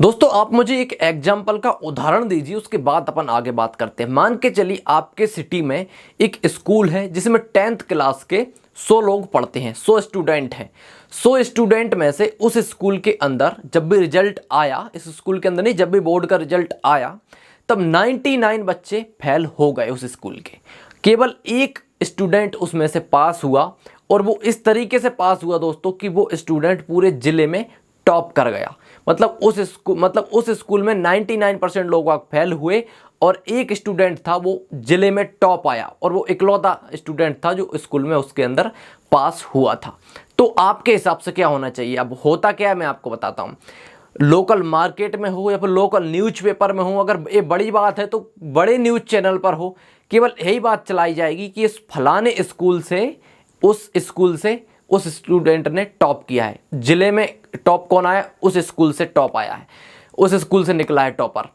दोस्तों आप मुझे एक एग्जाम्पल का उदाहरण दीजिए, उसके बाद अपन आगे बात करते हैं। मान के चलिए आपके सिटी में एक स्कूल है जिसमें 10th क्लास के 100 लोग पढ़ते हैं, 100 स्टूडेंट हैं। 100 स्टूडेंट में से उस स्कूल के अंदर जब भी रिजल्ट आया, इस स्कूल के अंदर नहीं, जब भी बोर्ड का रिजल्ट आया तब 99 बच्चे फेल हो गए उस स्कूल के। केवल एक स्टूडेंट उसमें से पास हुआ, और वो इस तरीके से पास हुआ दोस्तों कि वो स्टूडेंट पूरे जिले में टॉप कर गया। मतलब उस स्कूल में 99% लोग फेल हुए और एक स्टूडेंट था वो जिले में टॉप आया, और वो इकलौता स्टूडेंट था जो स्कूल में उसके अंदर पास हुआ था। तो आपके हिसाब से क्या होना चाहिए? अब होता क्या है मैं आपको बताता हूँ। लोकल मार्केट में हो या फिर लोकल न्यूज़पेपर में हो, अगर ये बड़ी बात है तो बड़े न्यूज़ चैनल पर हो, केवल यही बात चलाई जाएगी कि इस फलाने स्कूल से उस स्टूडेंट ने टॉप किया है। जिले में टॉप कौन आया? उस स्कूल से टॉप आया है, उस स्कूल से निकला है टॉपर।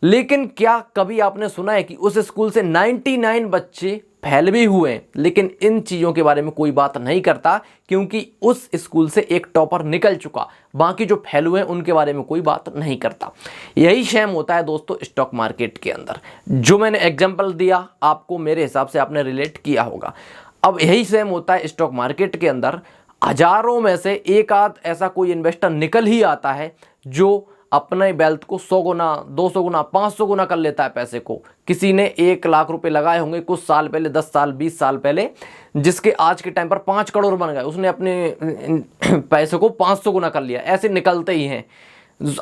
लेकिन क्या कभी आपने सुना है कि उस स्कूल से 99 बच्चे फेल भी हुए? लेकिन इन चीज़ों के बारे में कोई बात नहीं करता, क्योंकि उस स्कूल से एक टॉपर निकल चुका, बाकी जो फेल हुए उनके बारे में कोई बात नहीं करता। यही शेम होता है दोस्तों स्टॉक मार्केट के अंदर। जो मैंने एग्जाम्पल दिया आपको, मेरे हिसाब से आपने रिलेट किया होगा। अब यही सेम होता है स्टॉक मार्केट के अंदर। हजारों में से एक आध ऐसा कोई इन्वेस्टर निकल ही आता है जो अपने वेल्थ को 100 गुना, 200 गुना, 500 गुना कर लेता है पैसे को। किसी ने 1 लाख रुपए लगाए होंगे कुछ साल पहले, 10 साल 20 साल पहले, जिसके आज के टाइम पर 5 करोड़ बन गए। उसने अपने पैसे को 500 गुना कर लिया। ऐसे निकलते ही हैं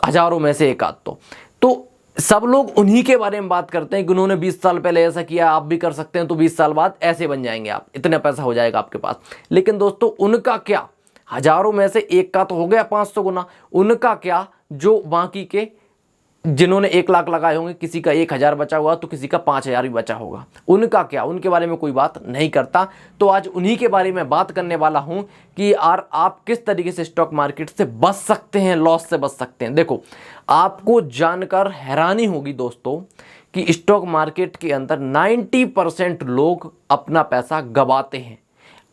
हजारों में से एक आध। तो सब लोग उन्हीं के बारे में बात करते हैं कि उन्होंने 20 साल पहले ऐसा किया, आप भी कर सकते हैं, तो 20 साल बाद ऐसे बन जाएंगे आप, इतना पैसा हो जाएगा आपके पास। लेकिन दोस्तों उनका क्या? हजारों में से एक का तो हो गया 500 गुना, उनका क्या जो बाकी के जिन्होंने 1 लाख लगाए होंगे, किसी का 1000 बचा हुआ तो किसी का 5000 भी बचा होगा, उनका क्या? उनके बारे में कोई बात नहीं करता। तो आज उन्हीं के बारे में बात करने वाला हूं कि यार आप किस तरीके से स्टॉक मार्केट से बच सकते हैं, लॉस से बच सकते हैं। देखो, आपको जानकर हैरानी होगी दोस्तों कि स्टॉक मार्केट के अंदर 90% लोग अपना पैसा गंवाते हैं।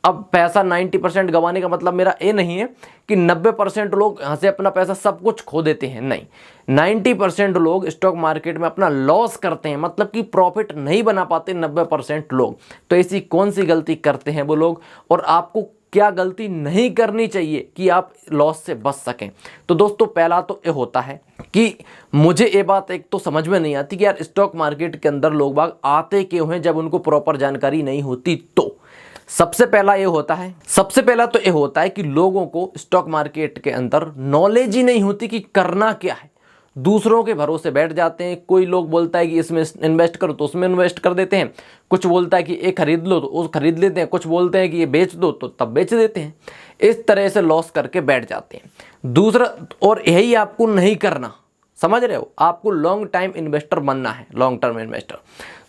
अब पैसा 90% गंवाने का मतलब मेरा ये नहीं है कि 90% लोग यहाँ से अपना पैसा सब कुछ खो देते हैं, नहीं। 90% लोग स्टॉक मार्केट में अपना लॉस करते हैं, मतलब कि प्रॉफिट नहीं बना पाते 90% लोग। तो ऐसी कौन सी गलती करते हैं वो लोग, और आपको क्या गलती नहीं करनी चाहिए कि आप लॉस से बच सकें? तो दोस्तों पहला तो ये होता है कि मुझे ये बात एक तो समझ में नहीं आती कि यार स्टॉक मार्केट के अंदर लोग बाग आते क्यों हैं जब उनको प्रॉपर जानकारी नहीं होती। तो सबसे पहला तो ये होता है कि लोगों को स्टॉक मार्केट के अंदर नॉलेज ही नहीं होती कि करना क्या है। दूसरों के भरोसे बैठ जाते हैं। कोई लोग बोलता है कि इसमें इन्वेस्ट करो तो उसमें इन्वेस्ट कर देते हैं, कुछ बोलता है कि ये खरीद लो तो वो खरीद लेते हैं, कुछ बोलते हैं कि ये बेच दो तो तब बेच देते हैं। इस तरह से लॉस करके बैठ जाते हैं। दूसरा, और यही आपको नहीं करना, समझ रहे हो? आपको लॉन्ग टाइम इन्वेस्टर बनना है, लॉन्ग टर्म इन्वेस्टर।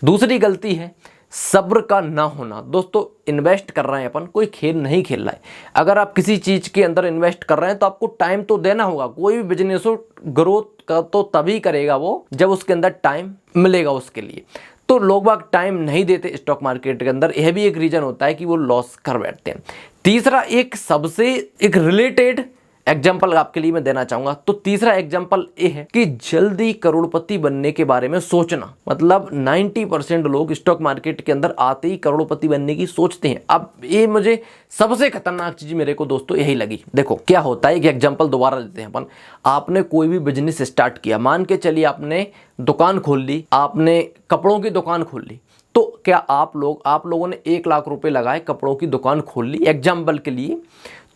दूसरी गलती है सब्र का ना होना। दोस्तों इन्वेस्ट कर रहे हैं अपन, कोई खेल नहीं खेल रहा है। अगर आप किसी चीज़ के अंदर इन्वेस्ट कर रहे हैं तो आपको टाइम तो देना होगा। कोई भी बिजनेस हो, ग्रोथ का तो तभी करेगा वो जब उसके अंदर टाइम मिलेगा उसके लिए। तो लोग बाग टाइम नहीं देते स्टॉक मार्केट के अंदर, यह भी एक रीज़न होता है कि वो लॉस कर बैठते हैं। तीसरा, एक रिलेटेड एग्जाम्पल आपके लिए मैं देना चाहूंगा। तो तीसरा एग्जाम्पल ये है कि जल्दी करोड़पति बनने के बारे में सोचना। मतलब 90% लोग स्टॉक मार्केट के अंदर आते ही करोड़पति बनने की सोचते हैं। अब ये मुझे सबसे खतरनाक चीज मेरे को दोस्तों यही लगी। देखो क्या होता है, एक एग्जाम्पल दोबारा देते हैं अपन। आपने कोई भी बिजनेस स्टार्ट किया, मान के चलिए आपने दुकान खोल ली, आपने कपड़ों की दुकान खोल ली। तो क्या आप लोगों ने 1 लाख रुपए लगाए, कपड़ों की दुकान खोल ली एग्जाम्पल के लिए।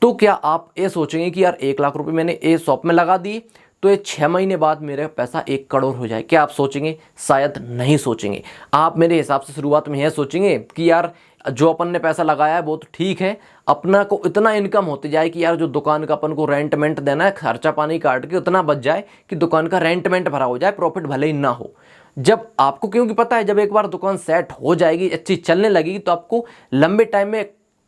तो क्या आप ये सोचेंगे कि यार 1 लाख रुपए मैंने ए शॉप में लगा दिए तो ये 6 महीने बाद मेरा पैसा 1 करोड़ हो जाए? क्या आप सोचेंगे? शायद नहीं सोचेंगे। आप मेरे हिसाब से शुरुआत में यह सोचेंगे कि यार जो अपन ने पैसा लगाया है वो तो ठीक है, अपना को इतना इनकम होती जाए कि यार जो दुकान का अपन को रेंटमेंट देना है, खर्चा पानी काट के उतना बच जाए कि दुकान का रेंटमेंट भरा हो जाए, प्रॉफिट भले ही ना हो। जब आपको, क्योंकि पता है जब एक बार दुकान सेट हो जाएगी, अच्छी चलने लगेगी, तो आपको लंबे टाइम में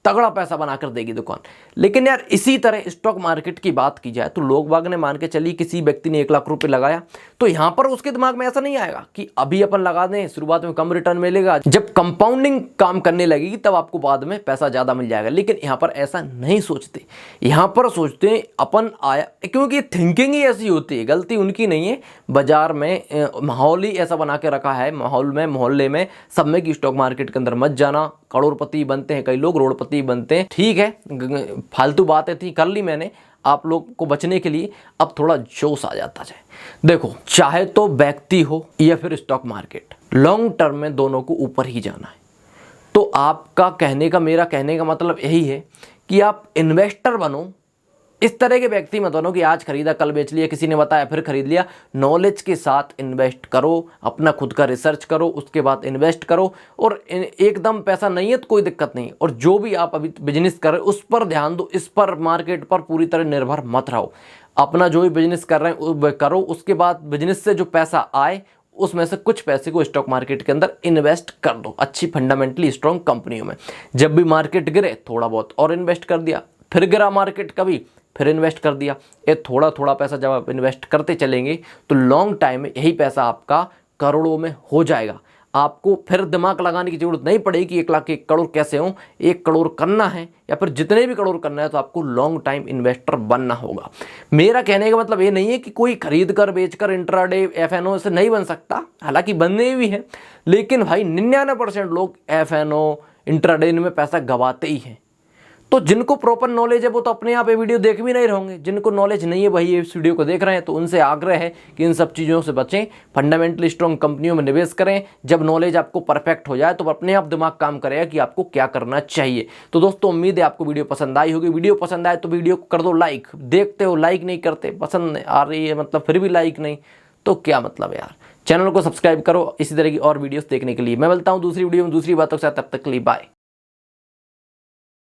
तगड़ा पैसा बनाकर देगी दुकान। लेकिन यार इसी तरह स्टॉक मार्केट की बात की जाए तो लोग बाग ने मान के चलिए किसी व्यक्ति ने 1 लाख रुपए लगाया, तो यहाँ पर उसके दिमाग में ऐसा नहीं आएगा कि अभी अपन लगा दें, शुरुआत में कम रिटर्न मिलेगा, जब कंपाउंडिंग काम करने लगेगी तब आपको बाद में पैसा ज़्यादा मिल जाएगा। लेकिन यहाँ पर ऐसा नहीं सोचते, यहाँ पर सोचते हैं अपन आया, क्योंकि थिंकिंग ही ऐसी होती है, गलती उनकी नहीं है। बाजार में माहौल ही ऐसा बना के रखा है, माहौल में मोहल्ले में सब में कि स्टॉक मार्केट के अंदर मत जाना, करोड़पति बनते हैं कई लोग, रोड़पति बनते हैं। ठीक है, फालतू बातें थी कर ली मैंने आप लोग को बचने के लिए, अब थोड़ा जोश आ जाता जाए। देखो, चाहे तो व्यक्ति हो या फिर स्टॉक मार्केट, लॉन्ग टर्म में दोनों को ऊपर ही जाना है। तो आपका मेरा कहने का मतलब यही है कि आप इन्वेस्टर बनो, इस तरह के व्यक्ति मत बनो कि आज खरीदा कल बेच लिया, किसी ने बताया फिर खरीद लिया। नॉलेज के साथ इन्वेस्ट करो, अपना खुद का रिसर्च करो, उसके बाद इन्वेस्ट करो। और एकदम पैसा नहीं है तो कोई दिक्कत नहीं, और जो भी आप अभी बिजनेस कर रहे हो उस पर ध्यान दो, इस पर मार्केट पर पूरी तरह निर्भर मत रहो। अपना जो भी बिजनेस कर रहे हैं करो, उसके बाद बिजनेस से जो पैसा आए उसमें से कुछ पैसे को स्टॉक मार्केट के अंदर इन्वेस्ट कर दो, अच्छी फंडामेंटली स्ट्रॉन्ग कंपनियों में। जब भी मार्केट गिरे थोड़ा बहुत और इन्वेस्ट कर दिया, फिर गिरा मार्केट कभी फिर इन्वेस्ट कर दिया। ये थोड़ा थोड़ा पैसा जब आप इन्वेस्ट करते चलेंगे तो लॉन्ग टाइम में यही पैसा आपका करोड़ों में हो जाएगा। आपको फिर दिमाग लगाने की जरूरत नहीं पड़ेगी कि 1 लाख 1 करोड़ कैसे हो। 1 करोड़ करना है या फिर जितने भी करोड़ करना है तो आपको लॉन्ग टाइम इन्वेस्टर बनना होगा। मेरा कहने का मतलब ये नहीं है कि कोई खरीद कर बेच कर इंट्राडे एफएनओ से नहीं बन सकता, हालांकि बनने भी है, लेकिन भाई 99% लोग एफएनओ इंट्राडे में पैसा गवाते ही हैं। तो जिनको प्रॉपर नॉलेज है वो तो अपने आप ये वीडियो देख भी नहीं रहेंगे, जिनको नॉलेज नहीं है वही इस वीडियो को देख रहे हैं। तो उनसे आग्रह है कि इन सब चीज़ों से बचें, फंडामेंटली स्ट्रॉन्ग कंपनियों में निवेश करें। जब नॉलेज आपको परफेक्ट हो जाए तो अपने आप दिमाग काम करेगा कि आपको क्या करना चाहिए। तो दोस्तों, उम्मीद है आपको वीडियो पसंद आई होगी। वीडियो पसंद आए तो वीडियो को कर दो लाइक। देखते हो लाइक नहीं करते, पसंद आ रही है मतलब फिर भी लाइक नहीं, तो क्या मतलब यार। चैनल को सब्सक्राइब करो इसी तरह की और वीडियोस देखने के लिए। मैं मिलता हूँ दूसरी वीडियो में दूसरी बातों के साथ, तब तक के लिए बाय।